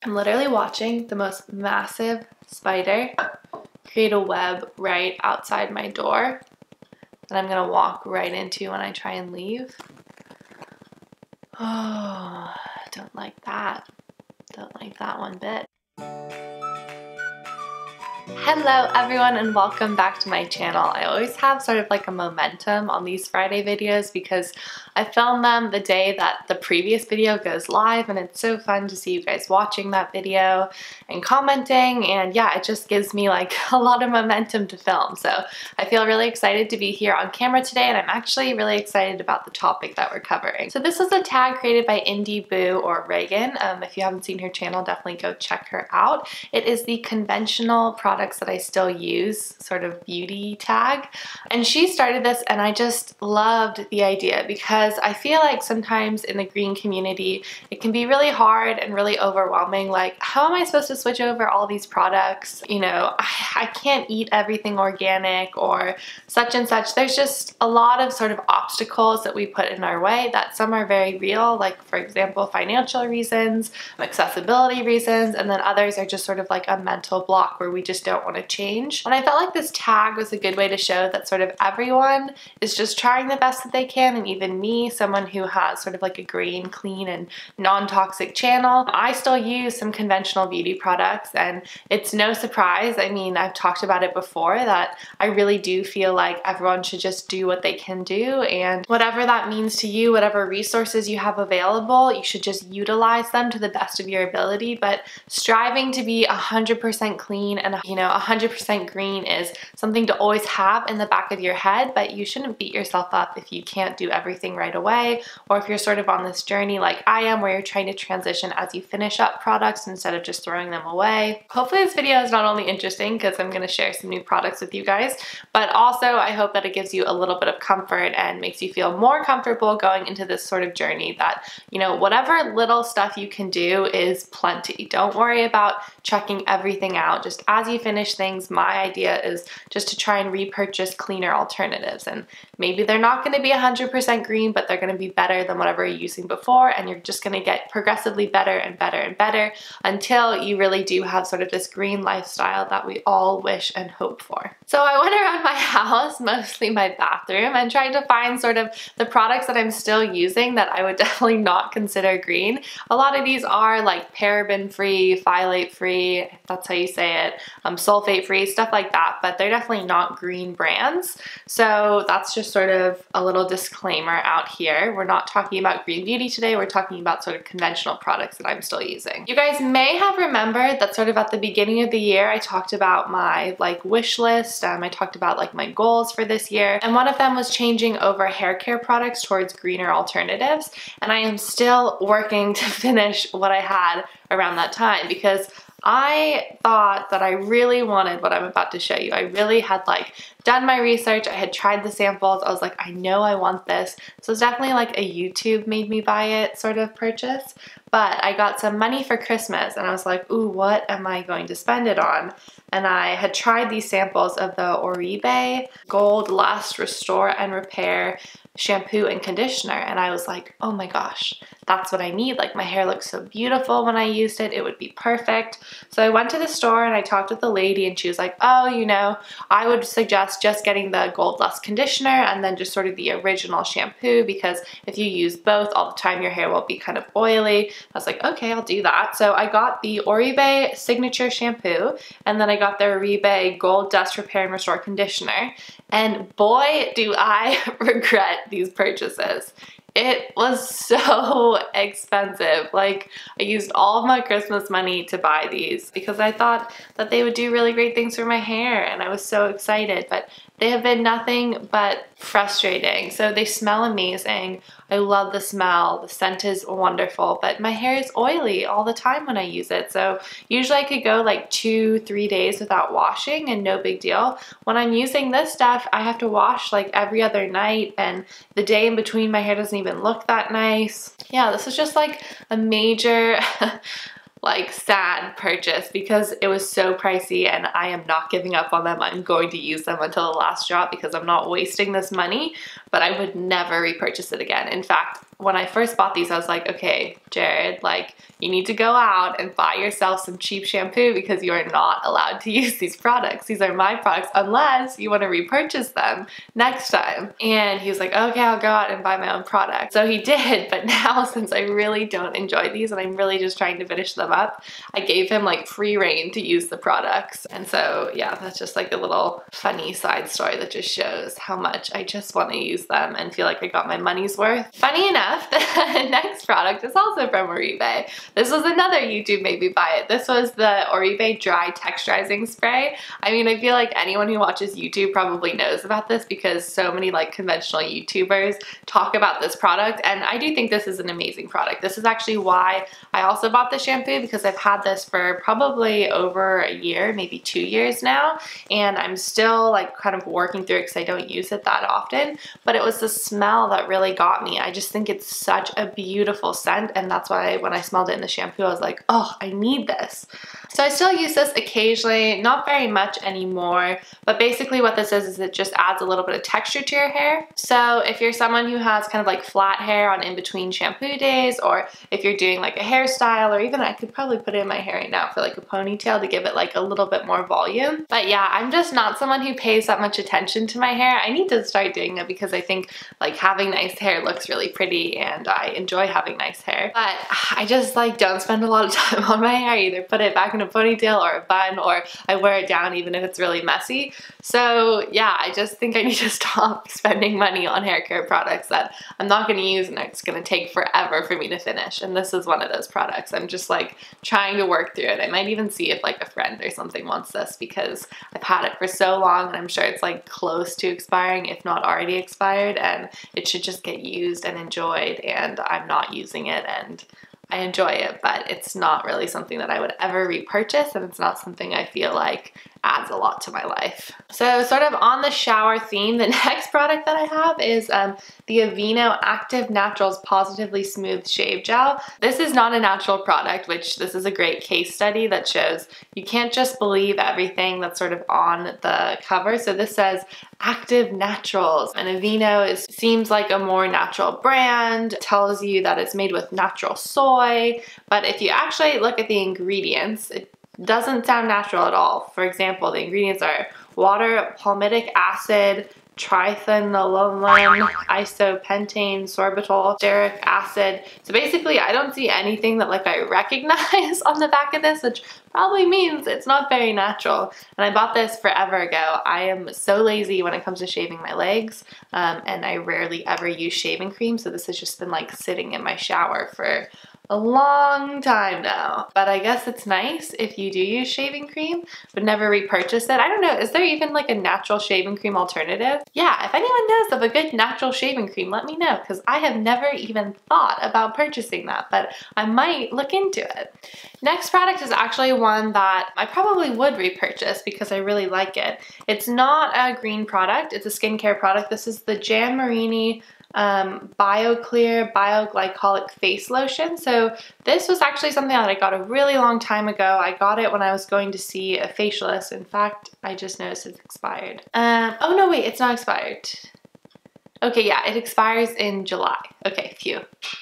I'm literally watching the most massive spider create a web right outside my door that I'm gonna walk right into when I try and leave. Oh, don't like that. Don't like that one bit. Hello everyone and welcome back to my channel. I always have sort of like a momentum on these Friday videos because I film them the day that the previous video goes live, and it's so fun to see you guys watching that video and commenting, and yeah, it just gives me like a lot of momentum to film. So I feel really excited to be here on camera today, and I'm actually really excited about the topic that we're covering. So this was a tag created by Indie Boo or Reagan. If you haven't seen her channel, definitely go check her out. It is the conventional products that I still use sort of beauty tag, and she started this and I just loved the idea because I feel like sometimes in the green community it can be really hard and really overwhelming. Like, how am I supposed to switch over all these products? You know, I can't eat everything organic or such and such. There's just a lot of sort of obstacles that we put in our way, that some are very real, like for example financial reasons, accessibility reasons, and then others are just sort of like a mental block where we just don't want to change. And I felt like this tag was a good way to show that sort of everyone is just trying the best that they can, and even me, someone who has sort of like a green, clean, and non-toxic channel, I still use some conventional beauty products, and it's no surprise. I mean, I've talked about it before that I really do feel like everyone should just do what they can do, and whatever that means to you, whatever resources you have available, you should just utilize them to the best of your ability. But striving to be 100% clean and 100% green is something to always have in the back of your head, but you shouldn't beat yourself up if you can't do everything right away, or if you're sort of on this journey like I am where you're trying to transition as you finish up products instead of just throwing them away. Hopefully this video is not only interesting because I'm going to share some new products with you guys, but also I hope that it gives you a little bit of comfort and makes you feel more comfortable going into this sort of journey, that, you know, whatever little stuff you can do is plenty. Don't worry about checking everything out. Just as you finish things, my idea is just to try and repurchase cleaner alternatives, and maybe they're not going to be 100% green, but they're going to be better than whatever you're using before, and you're just going to get progressively better and better and better until you really do have sort of this green lifestyle that we all wish and hope for. So I went around my house, mostly my bathroom, and tried to find sort of the products that I'm still using that I would definitely not consider green. A lot of these are like paraben free, phthalate free, if that's how you say it, sulfate free, stuff like that, but they're definitely not green brands. So that's just sort of a little disclaimer out here. We're not talking about green beauty today, we're talking about sort of conventional products that I'm still using. You guys may have remembered that sort of at the beginning of the year I talked about my like wish list. I talked about like my goals for this year, and one of them was changing over hair care products towards greener alternatives, and I am still working to finish what I had around that time because I thought that I really wanted what I'm about to show you. I really had like done my research, I had tried the samples, I was like, I know I want this. So it's definitely like a YouTube made me buy it sort of purchase. But I got some money for Christmas and I was like, ooh, what am I going to spend it on? And I had tried these samples of the Oribe Gold Lust Restore and Repair shampoo and conditioner, and I was like, oh my gosh, that's what I need. Like, my hair looks so beautiful when I used it, it would be perfect. So I went to the store and I talked with the lady, and she was like, oh, you know, I would suggest just getting the Gold Lust conditioner and then just sort of the original shampoo, because if you use both all the time your hair will be kind of oily. I was like, okay, I'll do that. So I got the Oribe Signature shampoo, and then I got the Oribe Gold Dust Repair and Restore conditioner, and boy do I regret these purchases. It was so expensive. Like, I used all of my Christmas money to buy these because I thought that they would do really great things for my hair, and I was so excited, but they have been nothing but frustrating. So they smell amazing. I love the smell. The scent is wonderful, but my hair is oily all the time when I use it. So usually I could go like 2-3 days without washing and no big deal. When I'm using this stuff, I have to wash like every other night, and the day in between my hair doesn't even look that nice. Yeah, this is just like a major like sad purchase because it was so pricey, and I am not giving up on them. I'm going to use them until the last drop because I'm not wasting this money. but I would never repurchase it again. In fact, when I first bought these, I was like, okay, Jared, like, you need to go out and buy yourself some cheap shampoo because you are not allowed to use these products. These are my products unless you want to repurchase them next time. And he was like, okay, I'll go out and buy my own product. So he did, but now since I really don't enjoy these and I'm really just trying to finish them up, I gave him like free reign to use the products. And so yeah, that's just like a little funny side story that just shows how much I just want to use them and feel like I got my money's worth. Funny enough, the next product is also from Oribe. This was another YouTube made me buy it. This was the Oribe Dry Texturizing Spray. I mean, I feel like anyone who watches YouTube probably knows about this because so many like conventional YouTubers talk about this product, and I do think this is an amazing product. This is actually why I also bought the shampoo, because I've had this for probably over a year, maybe 2 years now, and I'm still like kind of working through it because I don't use it that often, but it was the smell that really got me. I just think it's such a beautiful scent, and that's why when I smelled it in the shampoo, I was like, oh, I need this. So I still use this occasionally, not very much anymore, but basically what this is it just adds a little bit of texture to your hair. So if you're someone who has kind of like flat hair on in between shampoo days, or if you're doing like a hairstyle, or even I could probably put it in my hair right now for like a ponytail to give it like a little bit more volume. But yeah, I'm just not someone who pays that much attention to my hair. I need to start doing it because I think like having nice hair looks really pretty and I enjoy having nice hair. But I just like don't spend a lot of time on my hair. I either put it back in a ponytail or a bun, or I wear it down even if it's really messy. So yeah, I just think I need to stop spending money on hair care products that I'm not going to use and it's going to take forever for me to finish. And this is one of those products. I'm just like trying to work through it. I might even see if like a friend or something wants this because I've had it for so long and I'm sure it's like close to expiring, if not already expired, and it should just get used and enjoyed, and I'm not using it and I enjoy it, but it's not really something that I would ever repurchase, and it's not something I feel like adds a lot to my life. So sort of on the shower theme, the next product that I have is the Aveeno Active Naturals Positively Smooth Shave Gel. This is not a natural product, which this is a great case study that shows you can't just believe everything that's sort of on the cover. So this says Active Naturals, and Aveeno seems like a more natural brand. It tells you that it's made with natural soy, but if you actually look at the ingredients, it doesn't sound natural at all. For example, the ingredients are water, palmitic acid, triethanolamine, isopentane, sorbitol, stearic acid. So basically, I don't see anything that like I recognize on the back of this, which probably means it's not very natural. And I bought this forever ago. I am so lazy when it comes to shaving my legs, and I rarely ever use shaving cream, so this has just been like sitting in my shower for a long time now. But I guess it's nice if you do use shaving cream, but never repurchase it. I don't know, is there even like a natural shaving cream alternative? Yeah, if anyone knows of a good natural shaving cream, let me know, because I have never even thought about purchasing that, but I might look into it. Next product is actually one that I probably would repurchase because I really like it. It's not a green product, it's a skincare product. This is the Jan Marini BioClear Bioglycolic Face Lotion. So this was actually something that I got a really long time ago. I got it when I was going to see a facialist. In fact, I just noticed it's expired. Oh no, wait, it's not expired. Okay, yeah, it expires in July. Okay,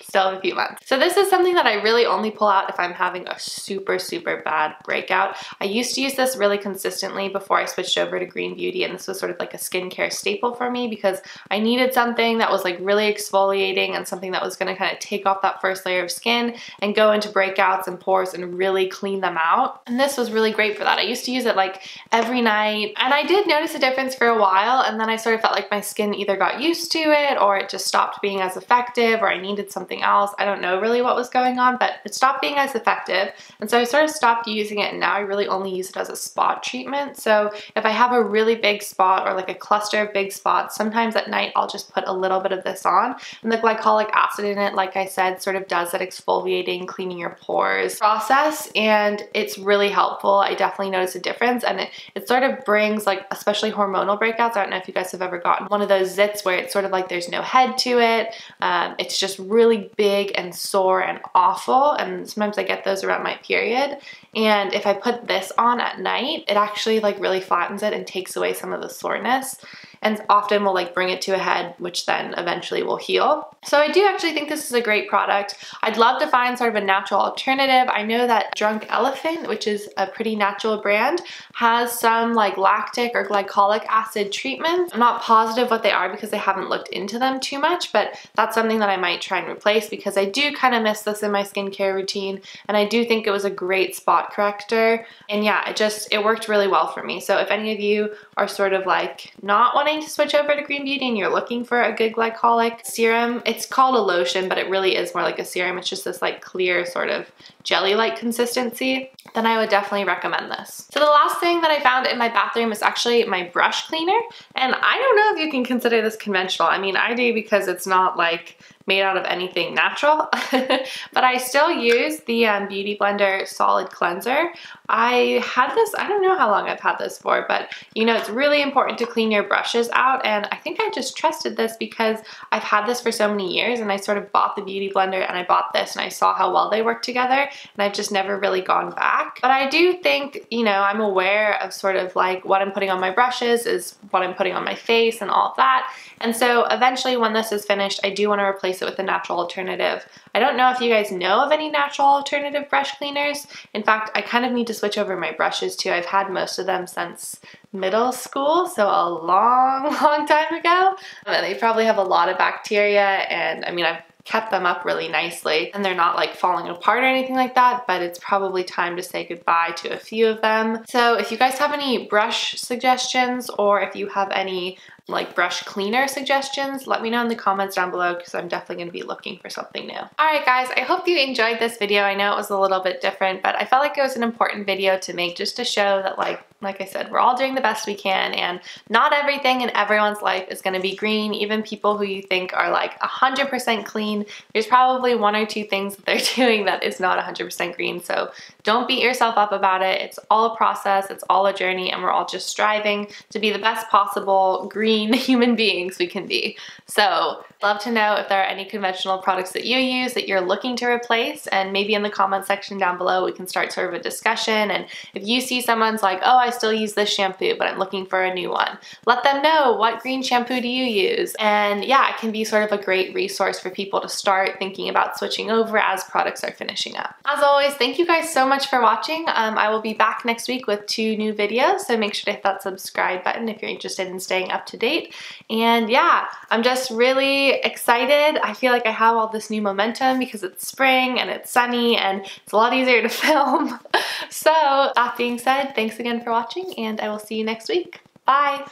still have a few months. So this is something that I really only pull out if I'm having a super, super bad breakout. I used to use this really consistently before I switched over to Green Beauty, and this was sort of like a skincare staple for me because I needed something that was like really exfoliating and something that was gonna kind of take off that first layer of skin and go into breakouts and pores and really clean them out. And this was really great for that. I used to use it like every night, and I did notice a difference for a while, and then I sort of felt like my skin either got used to it or it just stopped being as effective, or I needed something else. I don't know really what was going on, but it stopped being as effective, and so I sort of stopped using it, and now I really only use it as a spot treatment. So if I have a really big spot or like a cluster of big spots, sometimes at night I'll just put a little bit of this on, and the glycolic acid in it, like I said, sort of does that exfoliating, cleaning your pores process, and it's really helpful. I definitely notice a difference, and it sort of brings like, especially hormonal breakouts. I don't know if you guys have ever gotten one of those zits where it's sort of like there's no head to it. It's just really big and sore and awful, and sometimes I get those around my period. And if I put this on at night, it actually like really flattens it and takes away some of the soreness. and often will like bring it to a head, which then eventually will heal. So I do actually think this is a great product. I'd love to find sort of a natural alternative. I know that Drunk Elephant, which is a pretty natural brand, has some like lactic or glycolic acid treatments. I'm not positive what they are because I haven't looked into them too much, but that's something that I might try and replace because I do kind of miss this in my skincare routine, and I do think it was a great spot corrector. And yeah, it worked really well for me. So if any of you are sort of like not wanting to switch over to Green Beauty and you're looking for a good glycolic serum, it's called a lotion, but it really is more like a serum. It's just this like clear sort of jelly-like consistency, then I would definitely recommend this. So the last thing that I found in my bathroom is actually my brush cleaner. And I don't know if you can consider this conventional. I mean, I do because it's not like made out of anything natural, but I still use the Beauty Blender Solid Cleanser. I had this, I don't know how long I've had this for, but you know, it's really important to clean your brushes out, and I think I just trusted this because I've had this for so many years, and I sort of bought the Beauty Blender and I bought this and I saw how well they work together, and I've just never really gone back. But I do think, you know, I'm aware of sort of like what I'm putting on my brushes is what I'm putting on my face and all of that. And so eventually when this is finished, I do want to replace it with a natural alternative. I don't know if you guys know of any natural alternative brush cleaners. In fact, I kind of need to switch over my brushes too. I've had most of them since middle school, so a long time ago. And they probably have a lot of bacteria, and I mean, I've kept them up really nicely and they're not like falling apart or anything like that, but it's probably time to say goodbye to a few of them. So if you guys have any brush suggestions, or if you have any like brush cleaner suggestions, let me know in the comments down below because I'm definitely going to be looking for something new. Alright guys, I hope you enjoyed this video. I know it was a little bit different, but I felt like it was an important video to make just to show that like I said, we're all doing the best we can, and not everything in everyone's life is going to be green. Even people who you think are like 100% clean, there's probably one or two things that they're doing that is not 100% green. So don't beat yourself up about it. It's all a process, it's all a journey, and we're all just striving to be the best possible green human beings we can be. So love to know if there are any conventional products that you use that you're looking to replace, and maybe in the comment section down below we can start sort of a discussion. And if you see someone's like, oh, I still use this shampoo but I'm looking for a new one, let them know, what green shampoo do you use? And yeah, it can be sort of a great resource for people to start thinking about switching over as products are finishing up. As always, thank you guys so much for watching. I will be back next week with 2 new videos, so make sure to hit that subscribe button if you're interested in staying up to date. And yeah, I'm just really excited. I feel like I have all this new momentum because it's spring and it's sunny and it's a lot easier to film. So that being said, thanks again for watching, and I will see you next week. Bye!